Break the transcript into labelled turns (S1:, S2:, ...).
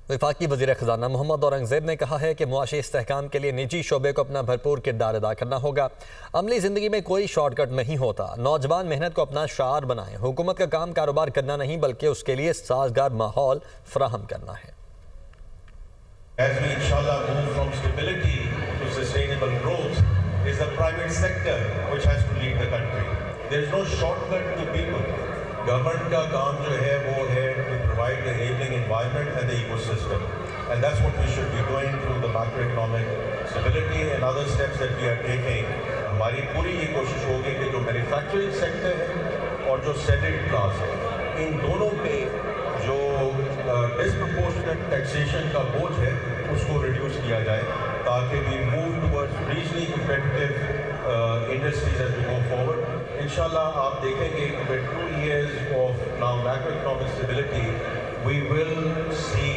S1: वफाकी वज़ीर ख़ज़ाना मोहम्मद औरंगज़ेब ने कहा है कि मुआशी इस्तेहकाम के लिए निजी शोबे को अपना भरपूर किरदार अदा करना होगा। अमली ज़िंदगी में कोई शॉर्टकट नहीं होता। नौजवान मेहनत को अपना शार बनाएं। हुकूमत का काम कारोबार करना नहीं बल्कि उसके लिए साजगार माहौल फराहम करना है।
S2: As we inshallah move from stability to sustainable growth, is the private sector which has to lead the country. There is no shortcut to people. Government का काम जो है वो है to provide the enabling environment and the ecosystem, and that's what we should be doing through the macroeconomic stability and other steps that we are taking. हमारी पूरी ये कोशिश होगी कि जो मैन्युफैक्चरिंग सेक्टर है और जो सेटेड क्लास है, इन दोनों पे जो डिस्प्रपोर्शनेट टैक्सेशन का बोझ है उसको रिड्यूस किया जाए ताकि we move towards regionally competitive industries as we go forward. इंशाल्लाह आप देखेंगे कि with 2 years of now macroeconomic stability we will see